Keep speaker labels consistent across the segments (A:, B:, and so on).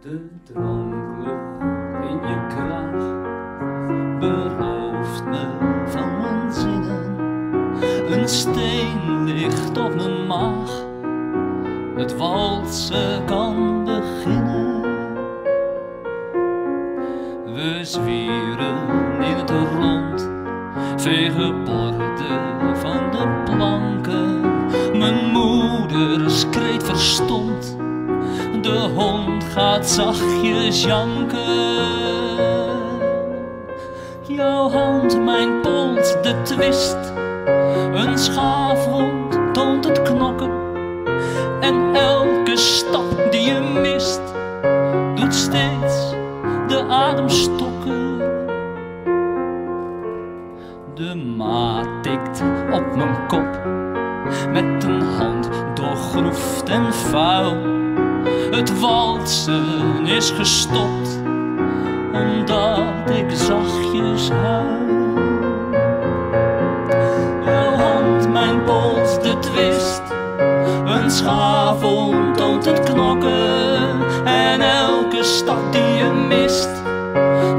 A: De dranklucht in je kraag berooft me van mijn zinnen. Een steen ligt op mijn maag, het walsen kan beginnen. We zwieren in het rond, vegen borden van de planken. Mijn moeders kreet verstomd, de hond gaat zachtjes janken. Jouw hand, mijn pols, de twist, een schaafwond toont het knokken. En elke stap die je mist, doet steeds de adem stokken. De maat tikt op mijn kop, met een hand doorgroefd en vuil. Het walsen is gestopt, omdat ik zachtjes huil. Jouw hand, mijn pols, de twist, een schaafwond toont het knokken. En elke stap die je mist,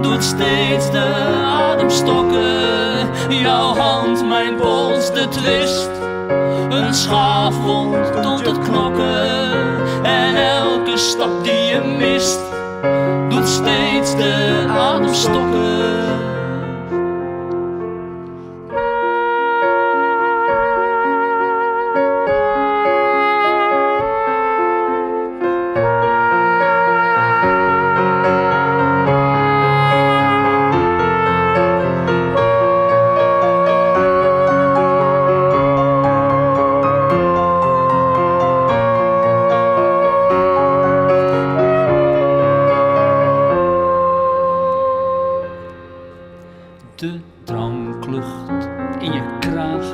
A: doet steeds de adem stokken. Jouw hand, mijn pols, de twist, een schaafwond toont het knokken. En elke stap die je mist, doet steeds de adem stokken. De dranklucht in je kraag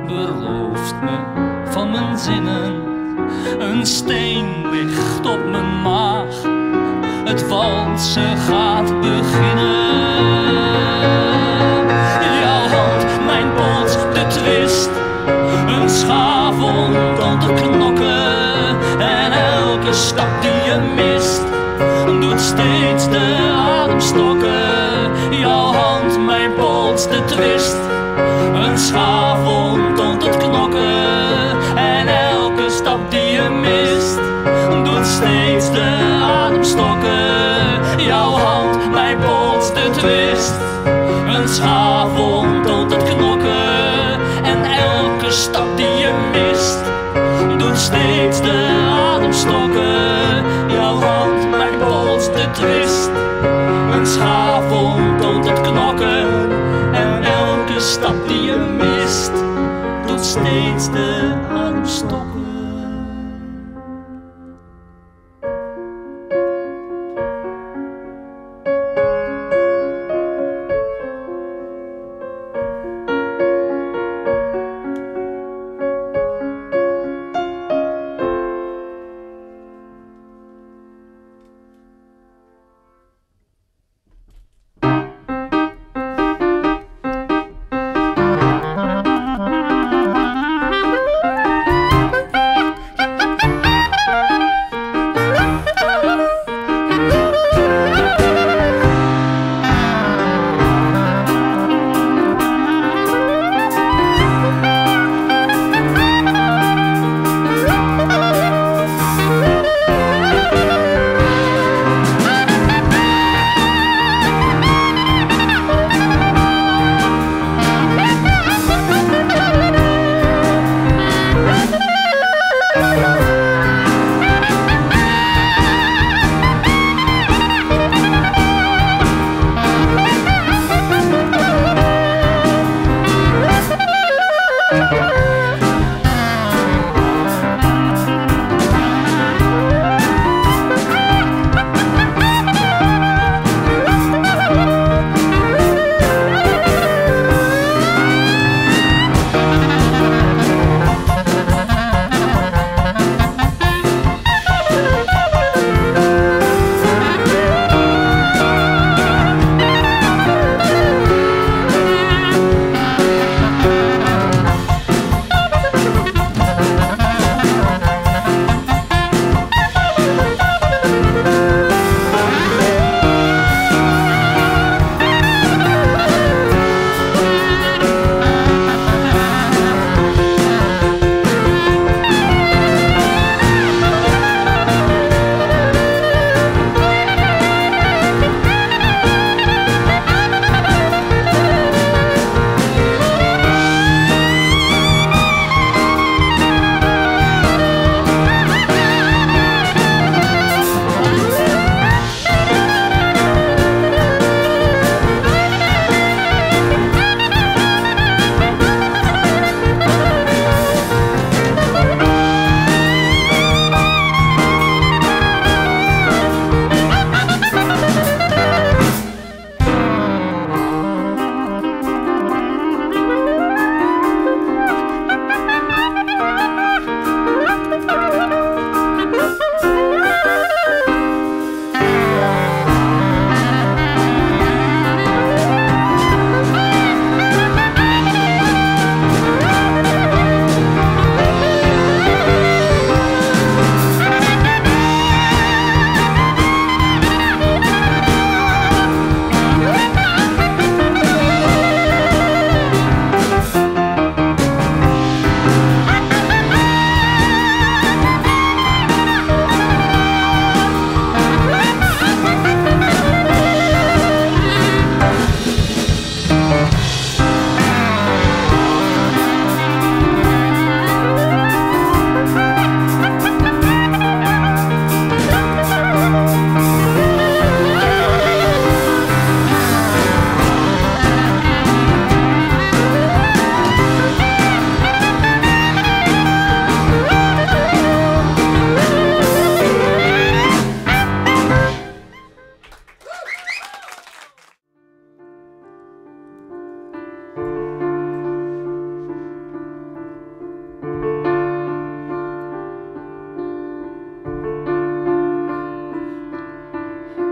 A: berooft me van mijn zinnen. Een steen ligt op mijn maag, het walsen gaat beginnen. Jouw hand, mijn pols, de twist, een schaafwond om te knokken. En elke stap die je mist, doet steeds de adem stokken. Jouw hand, mijn pols, de twist, een schaafwond om te knokken. En elke stap die je mist, doet steeds de adem stokken. Jouw hand, mijn pols, de twist, een schaafwond om te knokken. En elke stap die je mist, doet steeds de adem stokken. Jouw hand, mijn pols, de twist, een schaafwond toont het knokken. En elke stap die je mist, doet steeds de adem stokken.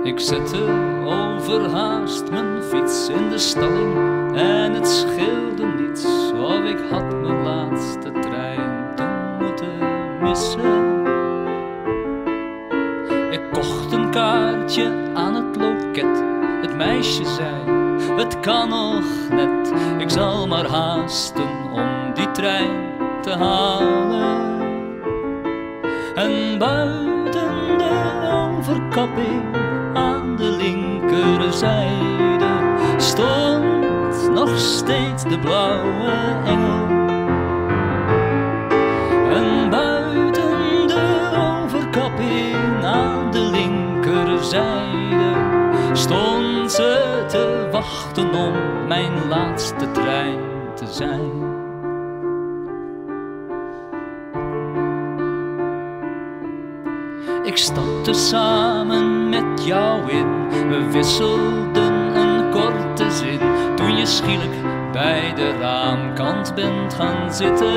A: Ik zette overhaast mijn fiets in de stalling en het scheelde niets of ik had mijn laatste trein toen moeten missen. Ik kocht een kaartje aan het loket, het meisje zei, het kan nog net, ik zal maar haasten om die trein te halen. En buiten de overkapping aan de linkerzijde stond nog steeds de blauwe engel. En buiten de overkapping aan de linkerzijde stond ze te wachten om mijn laatste trein te zijn. Ik stapte samen met jou in, we wisselden een korte zin, toen je schielijk bij de raamkant bent gaan zitten.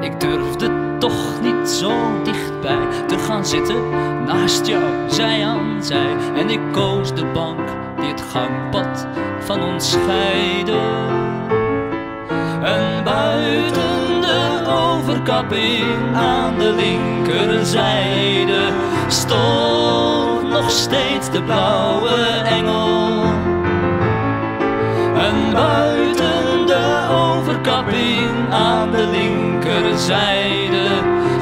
A: Ik durfde toch niet zo dichtbij te gaan zitten, naast jou, zij aan zij, en ik koos de bank die het gangpad van ons scheidde. En buiten de overkapping aan de linkerzijde stond nog steeds de blauwe engel. En buiten de overkapping aan de linkerzijde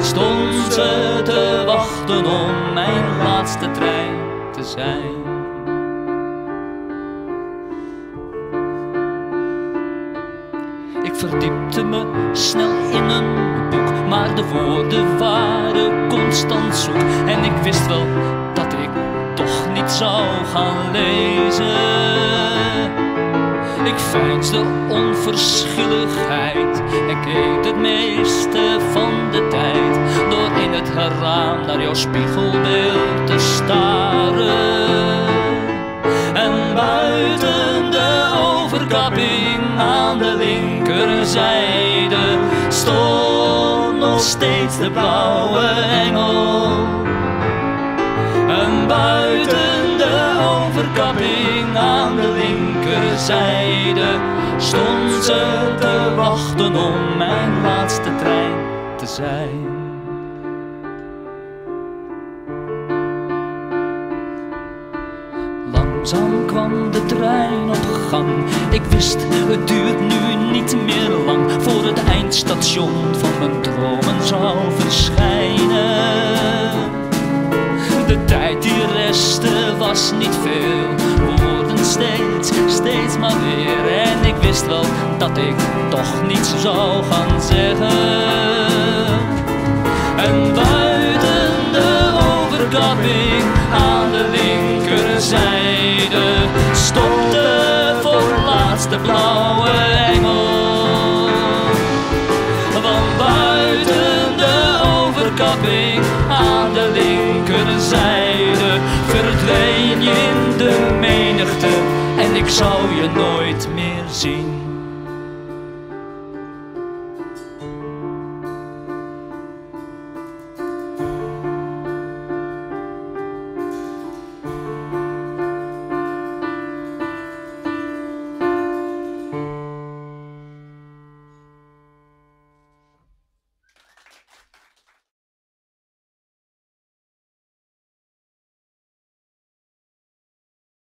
A: stond ze te wachten om mijn laatste trein te zijn. Ik verdiepte me snel in een boek, maar de woorden waren constant zoek. En ik wist wel dat ik toch niet zou gaan lezen. Ik veinsde onverschilligheid en keek het meeste van de tijd door in het raam naar jouw spiegelbeeld te staren. En buiten de overkapping aan de linkerzijde stond nog steeds de blauwe engel. En buiten de overkapping aan de linkerzijde stond ze te wachten om mijn laatste trein te zijn. Langzaam kwam de trein op gang. Ik wist, het duurt nu niet meer lang voor het eindstation van mijn dromen zou verschijnen. De tijd die restte was niet veel, woorden steeds maar weer. En ik wist wel dat ik toch niets zou gaan zeggen. En buiten de overkapping aan de linkerzijde